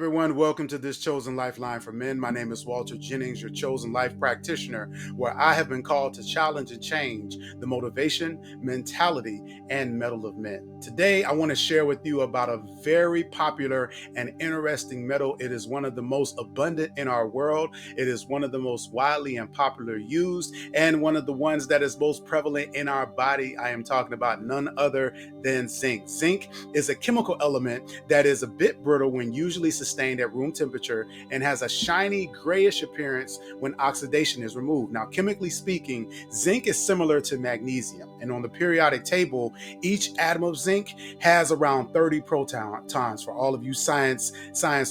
everyone. Welcome to this Chosen Lifeline for Men. My name is Walter Jennings, your chosen life practitioner, where I have been called to challenge and change the motivation, mentality, and mettle of men. Today, I want to share with you about a very popular and interesting metal. It is one of the most abundant in our world. It is one of the most widely and popular used, and one of the ones that is most prevalent in our body. I am talking about none other than zinc. Zinc is a chemical element that is a bit brittle when usually sustained at room temperature and has a shiny grayish appearance when oxidation is removed. Now, chemically speaking, zinc is similar to magnesium, and on the periodic table, each atom of zinc has around 30 protons. For all of you science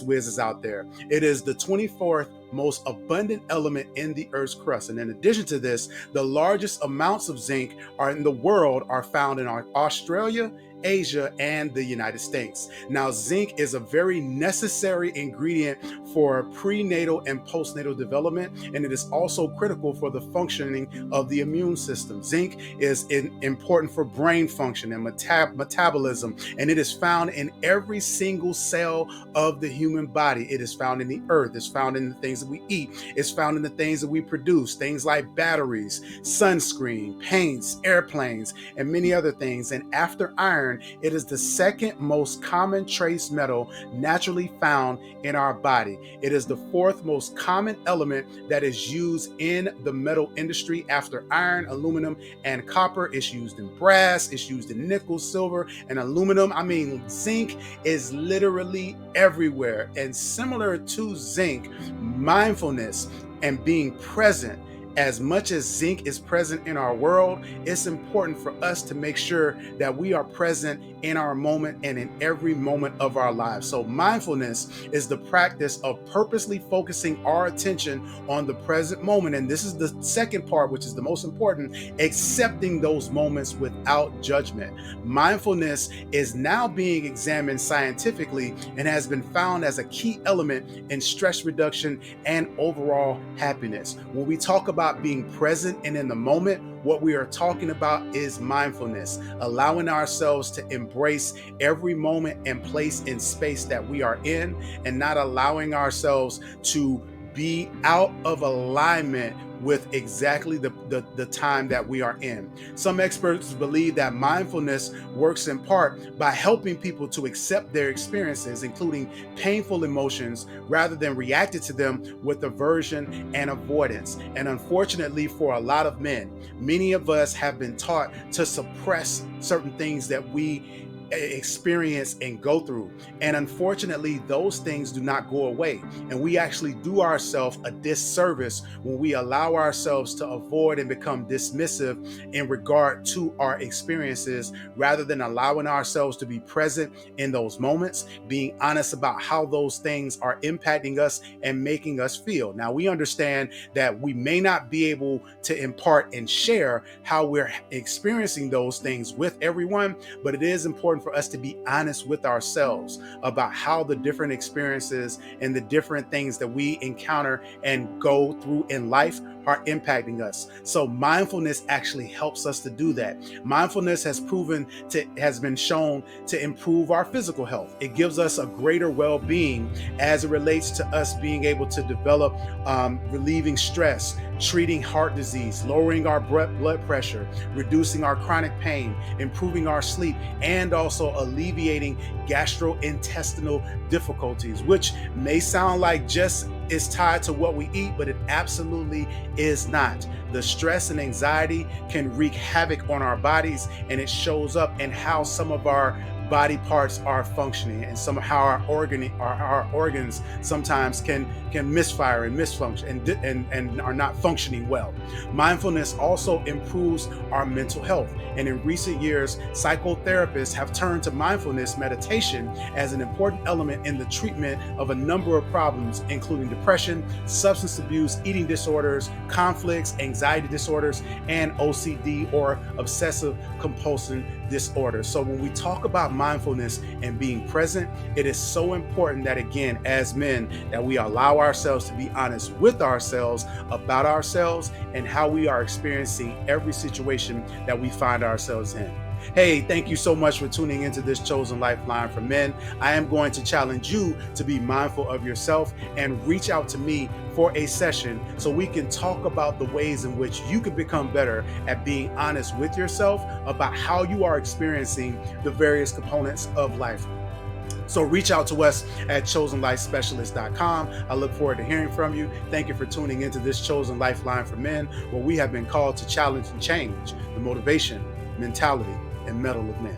whizzes out there, it is the 24th most abundant element in the Earth's crust. And in addition to this, the largest amounts of zinc in the world are found in Australia, Asia, and the United States. Now, zinc is a very necessary ingredient for prenatal and postnatal development, and it is also critical for the functioning of the immune system. Zinc is important for brain function and metabolism, and it is found in every single cell of the human body. It is found in the earth, it's found in the things that we eat, it's found in the things that we produce, things like batteries, sunscreen, paints, airplanes, and many other things. And after iron, it is the second most common trace metal naturally found in our body. It is the fourth most common element that is used in the metal industry after iron, aluminum, and copper. It's used in brass, it's used in nickel, silver, and aluminum. I mean, zinc is literally everywhere. And similar to zinc, mindfulness and being present, as much as zinc is present in our world, it's important for us to make sure that we are present in our moment and in every moment of our lives. So mindfulness is the practice of purposely focusing our attention on the present moment. And this is the second part, which is the most important: accepting those moments without judgment. Mindfulness is now being examined scientifically and has been found as a key element in stress reduction and overall happiness. When we talk about being present and in the moment, what we are talking about is mindfulness, allowing ourselves to embrace every moment and place and space that we are in, and not allowing ourselves to be out of alignment with exactly the time that we are in. Some experts believe that mindfulness works in part by helping people to accept their experiences, including painful emotions, rather than reacting to them with aversion and avoidance. And unfortunately, for a lot of men, many of us have been taught to suppress certain things that we experience and go through. And unfortunately, those things do not go away. And we actually do ourselves a disservice when we allow ourselves to avoid and become dismissive in regard to our experiences, rather than allowing ourselves to be present in those moments, being honest about how those things are impacting us and making us feel. Now, we understand that we may not be able to impart and share how we're experiencing those things with everyone, but it is important for us to be honest with ourselves about how the different experiences and the different things that we encounter and go through in life are impacting us. So mindfulness actually helps us to do that. Mindfulness has been shown to improve our physical health. It gives us a greater well-being as it relates to us being able to develop relieving stress, treating heart disease, lowering our blood pressure, reducing our chronic pain, improving our sleep, and also alleviating gastrointestinal difficulties, which may sound like just is tied to what we eat, but it absolutely is not. The stress and anxiety can wreak havoc on our bodies, and it shows up in how some of our body parts are functioning, and some of how our organs sometimes can misfire and misfunction and are not functioning well. Mindfulness also improves our mental health, and in recent years, psychotherapists have turned to mindfulness meditation as an important element in the treatment of a number of problems, including depression, substance abuse, eating disorders, conflicts, anxiety, anxiety disorders and OCD, or obsessive compulsive disorder. So when we talk about mindfulness and being present, it is so important that, again, as men, that we allow ourselves to be honest with ourselves about ourselves and how we are experiencing every situation that we find ourselves in. Hey, thank you so much for tuning into this Chosen Lifeline for Men. I am going to challenge you to be mindful of yourself and reach out to me for a session so we can talk about the ways in which you can become better at being honest with yourself about how you are experiencing the various components of life. So reach out to us at chosenlifespecialist.com. I look forward to hearing from you. Thank you for tuning into this Chosen Lifeline for Men, where we have been called to challenge and change the motivation, mentality, and mettle of men.